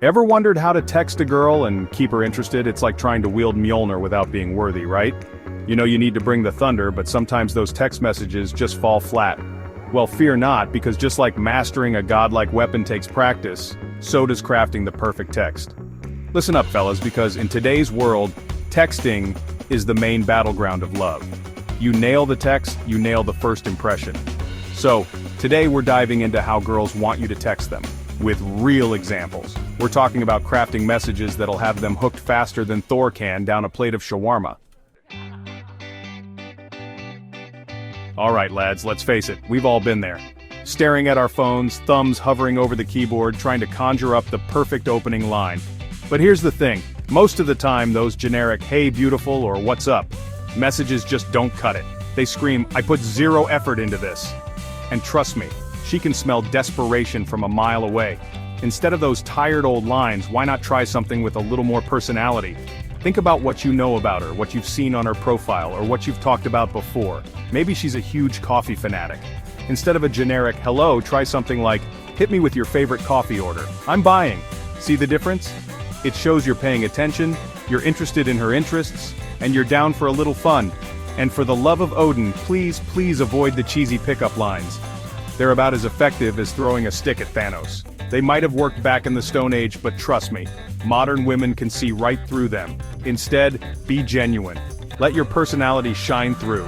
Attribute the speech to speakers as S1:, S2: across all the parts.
S1: Ever wondered how to text a girl and keep her interested? It's like trying to wield Mjolnir without being worthy, right? You know you need to bring the thunder, but sometimes those text messages just fall flat. Well, fear not, because just like mastering a godlike weapon takes practice, so does crafting the perfect text. Listen up, fellas, because in today's world, texting is the main battleground of love. You nail the text, you nail the first impression. So, today we're diving into how girls want you to text them, with real examples. We're talking about crafting messages that'll have them hooked faster than Thor can down a plate of shawarma. Alright lads, let's face it, we've all been there. Staring at our phones, thumbs hovering over the keyboard, trying to conjure up the perfect opening line. But here's the thing, most of the time those generic "hey beautiful" or "what's up" messages just don't cut it. They scream, "I put zero effort into this." And trust me, she can smell desperation from a mile away. Instead of those tired old lines, why not try something with a little more personality? Think about what you know about her, what you've seen on her profile, or what you've talked about before. Maybe she's a huge coffee fanatic. Instead of a generic "hello," try something like, "hit me with your favorite coffee order. I'm buying." See the difference? It shows you're paying attention, you're interested in her interests, and you're down for a little fun. And for the love of Odin, please avoid the cheesy pickup lines. They're about as effective as throwing a stick at Thanos. They might have worked back in the Stone Age, but trust me, modern women can see right through them. Instead, be genuine. Let your personality shine through.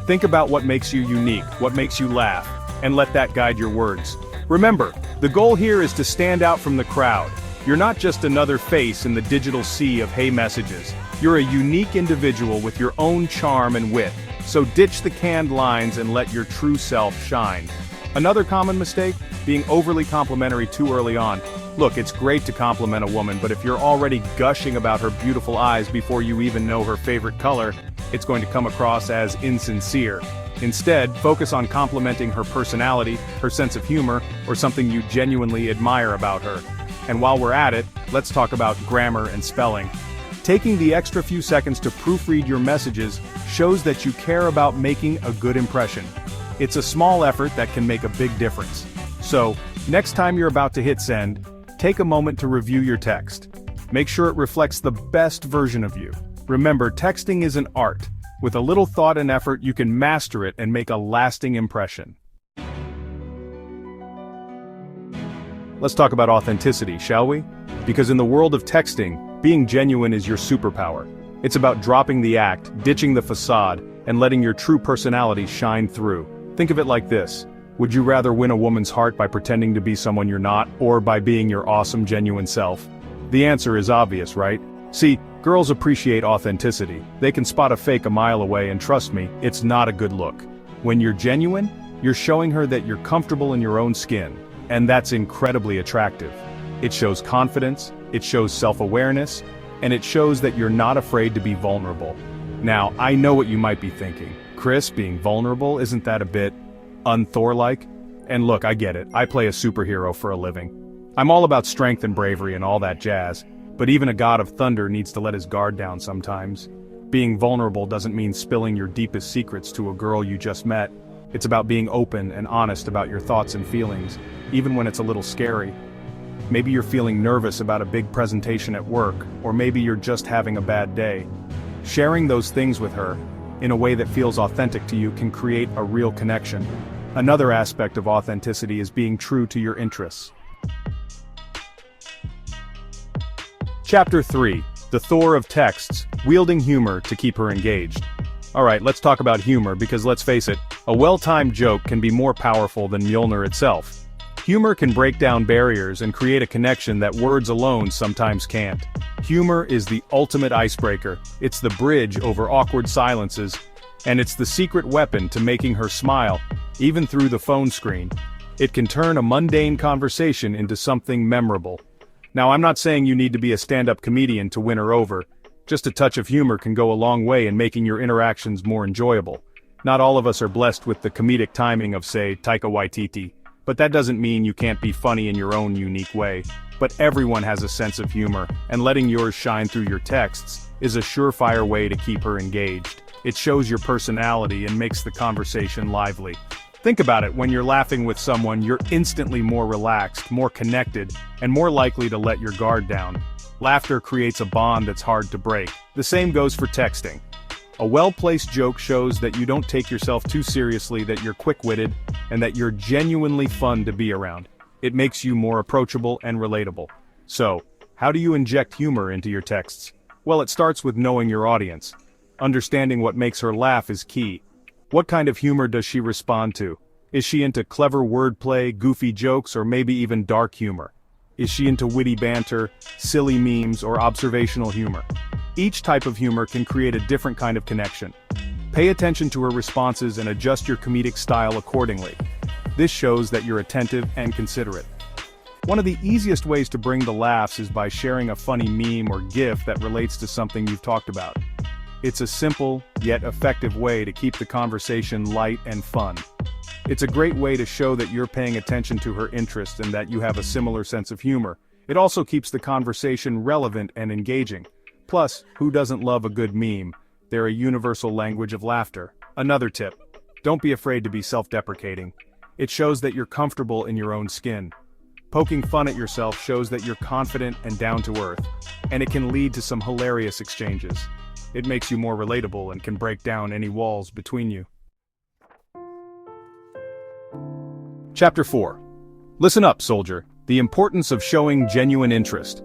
S1: Think about what makes you unique, what makes you laugh, and let that guide your words. Remember, the goal here is to stand out from the crowd. You're not just another face in the digital sea of hey messages. You're a unique individual with your own charm and wit. So ditch the canned lines and let your true self shine. Another common mistake? Being overly complimentary too early on. Look, it's great to compliment a woman, but if you're already gushing about her beautiful eyes before you even know her favorite color, it's going to come across as insincere. Instead, focus on complimenting her personality, her sense of humor, or something you genuinely admire about her. And while we're at it, let's talk about grammar and spelling. Taking the extra few seconds to proofread your messages shows that you care about making a good impression. It's a small effort that can make a big difference. So, next time you're about to hit send, take a moment to review your text. Make sure it reflects the best version of you. Remember, texting is an art. With a little thought and effort, you can master it and make a lasting impression. Let's talk about authenticity, shall we? Because in the world of texting, being genuine is your superpower. It's about dropping the act, ditching the facade, and letting your true personality shine through. Think of it like this. Would you rather win a woman's heart by pretending to be someone you're not, or by being your awesome, genuine self? The answer is obvious, right? See, girls appreciate authenticity. They can spot a fake a mile away, and trust me, it's not a good look. When you're genuine, you're showing her that you're comfortable in your own skin, and that's incredibly attractive. It shows confidence, it shows self-awareness, and it shows that you're not afraid to be vulnerable. Now, I know what you might be thinking. Chris, being vulnerable, isn't that a bit un-Thor-like? And look, I get it, I play a superhero for a living. I'm all about strength and bravery and all that jazz, but even a god of thunder needs to let his guard down sometimes. Being vulnerable doesn't mean spilling your deepest secrets to a girl you just met. It's about being open and honest about your thoughts and feelings, even when it's a little scary. Maybe you're feeling nervous about a big presentation at work, or maybe you're just having a bad day. Sharing those things with her, in a way that feels authentic to you, can create a real connection. Another aspect of authenticity is being true to your interests. Chapter 3. The Thor of Texts, Wielding Humor to Keep Her Engaged. Alright, let's talk about humor, because let's face it, a well-timed joke can be more powerful than Mjolnir itself. Humor can break down barriers and create a connection that words alone sometimes can't. Humor is the ultimate icebreaker, it's the bridge over awkward silences, and it's the secret weapon to making her smile, even through the phone screen. It can turn a mundane conversation into something memorable. Now, I'm not saying you need to be a stand-up comedian to win her over. Just a touch of humor can go a long way in making your interactions more enjoyable. Not all of us are blessed with the comedic timing of, say, Taika Waititi. But that doesn't mean you can't be funny in your own unique way. But everyone has a sense of humor, and letting yours shine through your texts is a surefire way to keep her engaged. It shows your personality and makes the conversation lively. Think about it, when you're laughing with someone, you're instantly more relaxed, more connected, and more likely to let your guard down. Laughter creates a bond that's hard to break. The same goes for texting. A well-placed joke shows that you don't take yourself too seriously, that you're quick-witted, and that you're genuinely fun to be around. It makes you more approachable and relatable. So, how do you inject humor into your texts? Well, it starts with knowing your audience. Understanding what makes her laugh is key. What kind of humor does she respond to? Is she into clever wordplay, goofy jokes, or maybe even dark humor? Is she into witty banter, silly memes, or observational humor? Each type of humor can create a different kind of connection. Pay attention to her responses and adjust your comedic style accordingly. This shows that you're attentive and considerate. One of the easiest ways to bring the laughs is by sharing a funny meme or GIF that relates to something you've talked about. It's a simple, yet effective way to keep the conversation light and fun. It's a great way to show that you're paying attention to her interests and that you have a similar sense of humor. It also keeps the conversation relevant and engaging. Plus, who doesn't love a good meme? They're a universal language of laughter. Another tip: don't be afraid to be self-deprecating. It shows that you're comfortable in your own skin. Poking fun at yourself shows that you're confident and down to earth, and it can lead to some hilarious exchanges. It makes you more relatable and can break down any walls between you. Chapter 4. Listen up, soldier. The importance of showing genuine interest.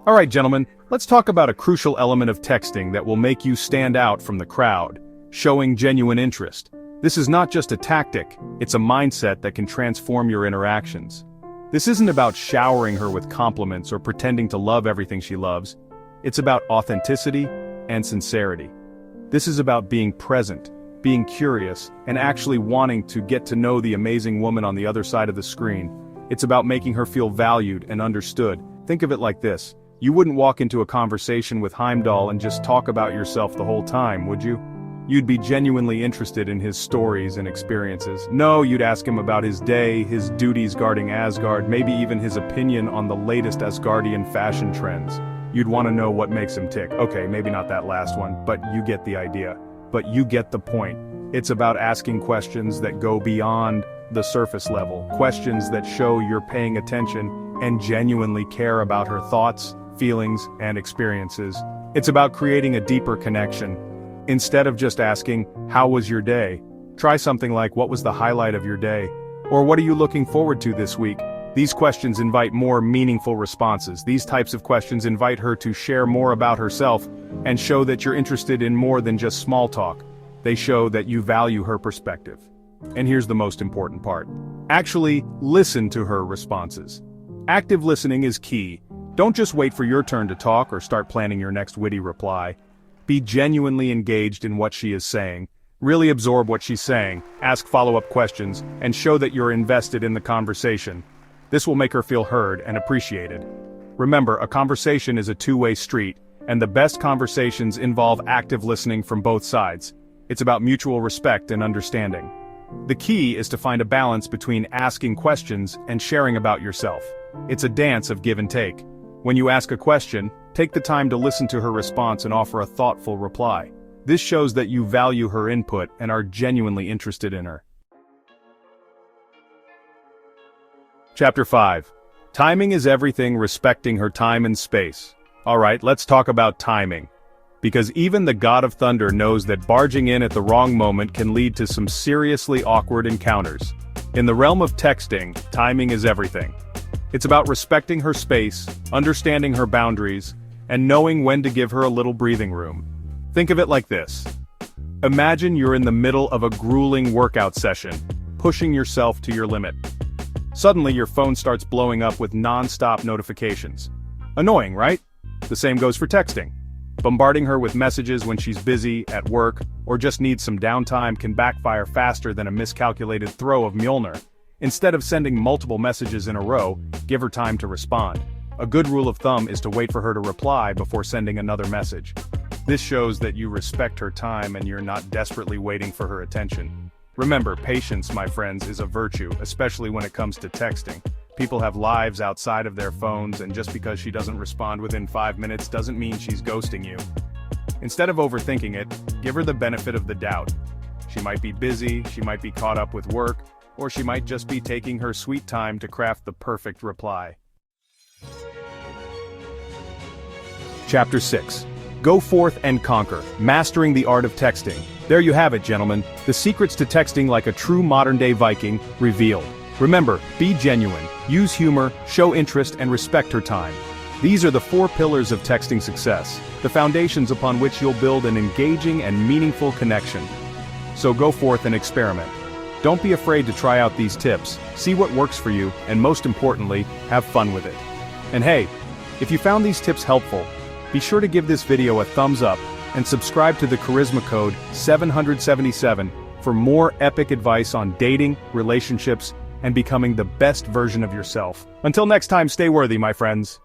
S1: Alright, gentlemen, let's talk about a crucial element of texting that will make you stand out from the crowd: showing genuine interest. This is not just a tactic, it's a mindset that can transform your interactions. This isn't about showering her with compliments or pretending to love everything she loves. It's about authenticity and sincerity. This is about being present, being curious, and actually wanting to get to know the amazing woman on the other side of the screen. It's about making her feel valued and understood. Think of it like this: you wouldn't walk into a conversation with Heimdall and just talk about yourself the whole time, would you? You'd be genuinely interested in his stories and experiences. No, you'd ask him about his day, his duties guarding Asgard, maybe even his opinion on the latest Asgardian fashion trends. You'd want to know what makes him tick. Okay, maybe not that last one, but you get the idea. But you get the point. It's about asking questions that go beyond the surface level, questions that show you're paying attention and genuinely care about her thoughts, feelings, and experiences. It's about creating a deeper connection. Instead of just asking, "How was your day?" try something like, "What was the highlight of your day?" Or "What are you looking forward to this week?" These questions invite more meaningful responses. These types of questions invite her to share more about herself and show that you're interested in more than just small talk. They show that you value her perspective. And here's the most important part: actually listen to her responses. Active listening is key. Don't just wait for your turn to talk or start planning your next witty reply. Be genuinely engaged in what she is saying. Really absorb what she's saying, ask follow-up questions, and show that you're invested in the conversation. This will make her feel heard and appreciated. Remember, a conversation is a two-way street, and the best conversations involve active listening from both sides. It's about mutual respect and understanding. The key is to find a balance between asking questions and sharing about yourself. It's a dance of give and take. When you ask a question, take the time to listen to her response and offer a thoughtful reply. This shows that you value her input and are genuinely interested in her. Chapter 5. Timing is everything, respecting her time and space. Alright, let's talk about timing. Because even the God of Thunder knows that barging in at the wrong moment can lead to some seriously awkward encounters. In the realm of texting, timing is everything. It's about respecting her space, understanding her boundaries, and knowing when to give her a little breathing room. Think of it like this. Imagine you're in the middle of a grueling workout session, pushing yourself to your limit. Suddenly your phone starts blowing up with non-stop notifications. Annoying, right? The same goes for texting. Bombarding her with messages when she's busy, at work, or just needs some downtime can backfire faster than a miscalculated throw of Mjolnir. Instead of sending multiple messages in a row, give her time to respond. A good rule of thumb is to wait for her to reply before sending another message. This shows that you respect her time and you're not desperately waiting for her attention. Remember, patience, my friends, is a virtue, especially when it comes to texting. People have lives outside of their phones, and just because she doesn't respond within 5 minutes doesn't mean she's ghosting you. Instead of overthinking it, give her the benefit of the doubt. She might be busy, she might be caught up with work, Or she might just be taking her sweet time to craft the perfect reply. Chapter 6. Go forth and conquer, mastering the art of texting. There you have it, gentlemen, the secrets to texting like a true modern-day Viking, revealed. Remember, be genuine, use humor, show interest and respect her time. These are the 4 pillars of texting success, the foundations upon which you'll build an engaging and meaningful connection. So go forth and experiment. Don't be afraid to try out these tips, see what works for you, and most importantly, have fun with it. And hey, if you found these tips helpful, be sure to give this video a thumbs up and subscribe to the Charisma Code 777 for more epic advice on dating, relationships, and becoming the best version of yourself. Until next time, stay worthy, my friends.